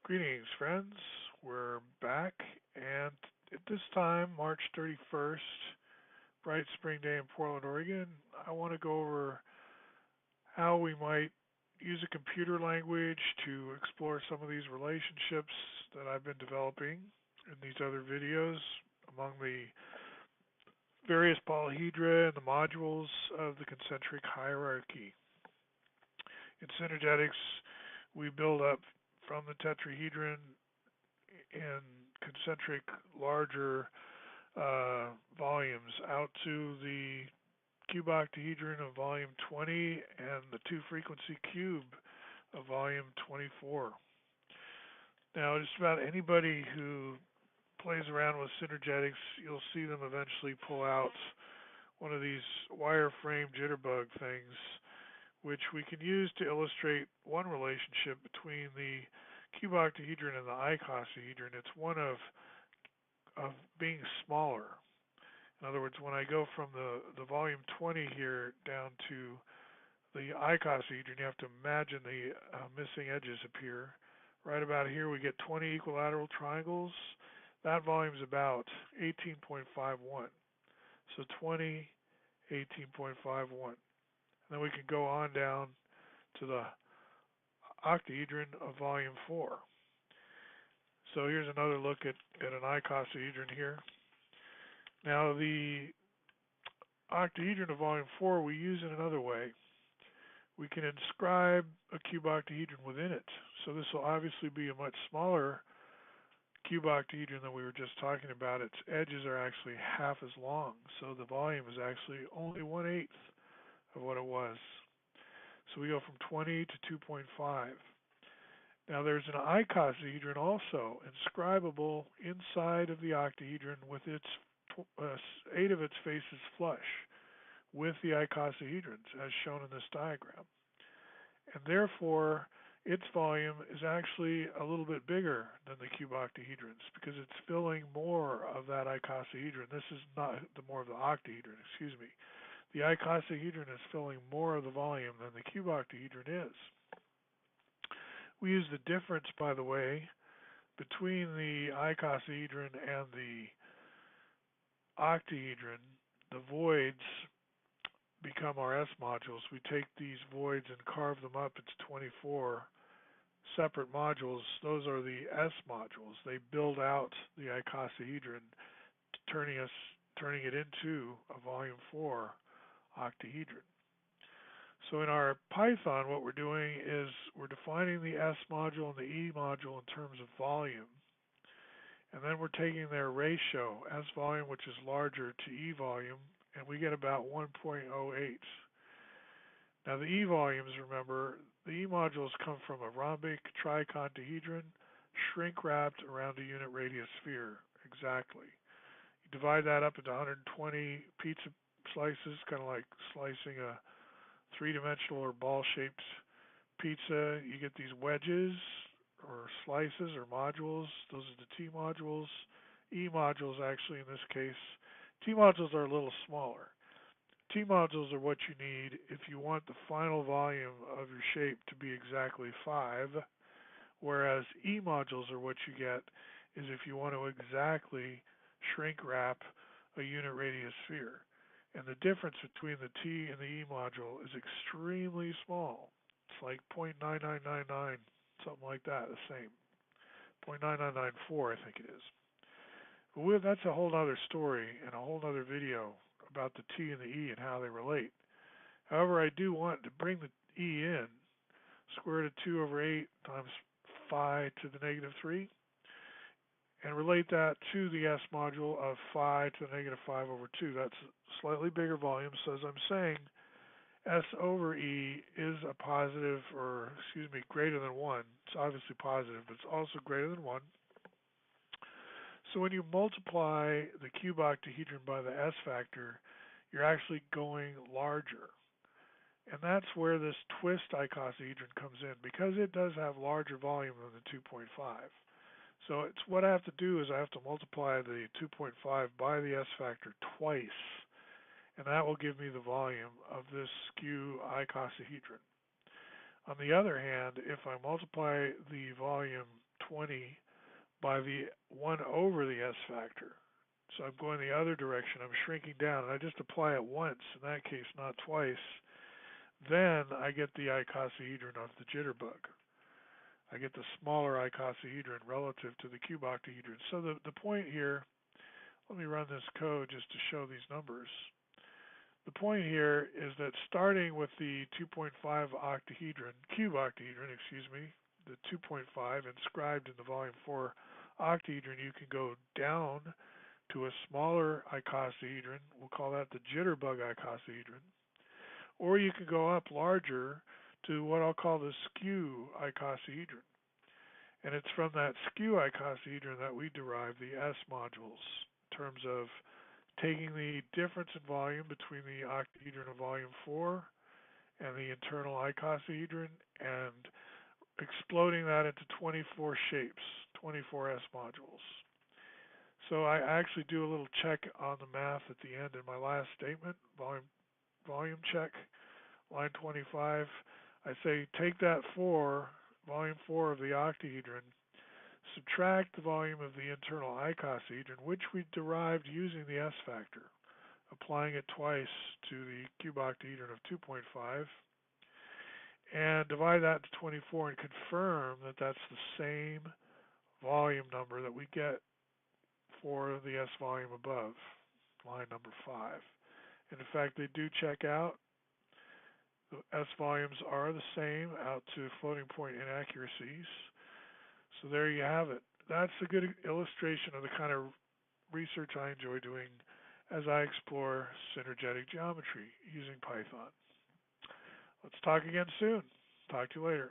Greetings, friends. We're back, and at this time, March 31st, bright spring day in Portland, Oregon, I want to go over how we might use a computer language to explore some of these relationships that I've been developing in these other videos among the various polyhedra and the modules of the concentric hierarchy. In synergetics, we build up from the tetrahedron in concentric larger volumes out to the cube octahedron of volume 20 and the two frequency cube of volume 24. Now, just about anybody who plays around with synergetics, you'll see them eventually pull out one of these wireframe jitterbug things, which we can use to illustrate one relationship between the cube octahedron and the icosahedron. It's one of being smaller. In other words, when I go from the volume 20 here down to the icosahedron, you have to imagine the missing edges appear. Right about here, we get 20 equilateral triangles. That volume is about 18.51. So 20, 18.51. And then we can go on down to the octahedron of volume 4. So here's another look at an icosahedron here. Now the octahedron of volume 4 we use in another way. We can inscribe a cube octahedron within it. So this will obviously be a much smaller cube octahedron than we were just talking about. Its edges are actually half as long. So the volume is actually only 1/8 of what it was. So we go from 20 to 2.5. Now there's an icosahedron also inscribable inside of the octahedron with its 8 of its faces flush with the icosahedrons as shown in this diagram. And therefore its volume is actually a little bit bigger than the cube octahedrons because it's filling more of that icosahedron. This is not the more of the octahedron, excuse me. The icosahedron is filling more of the volume than the cube octahedron is. We use the difference, by the way, between the icosahedron and the octahedron. The voids become our S modules. We take these voids and carve them up into 24 separate modules. Those are the S modules. They build out the icosahedron, turning it into a volume 4 octahedron. So in our Python, what we're doing is we're defining the S module and the E module in terms of volume. And then we're taking their ratio, S volume, which is larger, to E volume, and we get about 1.08. Now the E volumes, remember, the E modules come from a rhombic tricontahedron shrink-wrapped around a unit radius sphere, exactly. You divide that up into 120 pizza slices, kind of like slicing a three-dimensional or ball-shaped pizza. You get these wedges or slices or modules. Those are the T modules. E modules, actually, in this case, T modules are a little smaller. T modules are what you need if you want the final volume of your shape to be exactly 5, whereas E modules are what you get is if you want to exactly shrink wrap a unit radius sphere. And the difference between the T and the E module is extremely small. It's like 0.9999, something like that, the same. 0.9994, I think it is. But that's a whole other story and a whole other video about the T and the E and how they relate. However, I do want to bring the E in, square root of 2 over 8 times phi to the negative 3, and relate that to the S module of phi to the negative 5 over 2. That's slightly bigger volume, so as I'm saying, S over E is a positive, or excuse me, greater than 1. It's obviously positive, but it's also greater than 1. So when you multiply the cube octahedron by the S factor, you're actually going larger. And that's where this twist icosahedron comes in, because it does have larger volume than the 2.5. So it's what I have to do is I have to multiply the 2.5 by the S factor twice, and that will give me the volume of this skew icosahedron. On the other hand, if I multiply the volume 20 by the 1 over the S factor. So I'm going the other direction. I'm shrinking down, and I just apply it once, in that case, not twice. Then I get the icosahedron of the jitterbug. I get the smaller icosahedron relative to the cube octahedron. So the point here, let me run this code just to show these numbers. The point here is that starting with the 2.5 octahedron, cube octahedron, excuse me, the 2.5 inscribed in the volume 4 octahedron, you can go down to a smaller icosahedron. We'll call that the jitterbug icosahedron. Or you can go up larger to what I'll call the skew icosahedron. And it's from that skew icosahedron that we derive the S modules in terms of taking the difference in volume between the octahedron of volume 4 and the internal icosahedron and exploding that into 24 shapes, 24 S modules. So I actually do a little check on the math at the end in my last statement, volume check, line 25. I say take that 4, volume 4 of the octahedron, subtract the volume of the internal icosahedron, which we derived using the S factor, applying it twice to the cube octahedron of 2.5, and divide that to 24 and confirm that that's the same volume number that we get for the S volume above, line number 5. And in fact, they do check out. The S volumes are the same out to floating point inaccuracies. So there you have it. That's a good illustration of the kind of research I enjoy doing as I explore synergetic geometry using Python. Let's talk again soon. Talk to you later.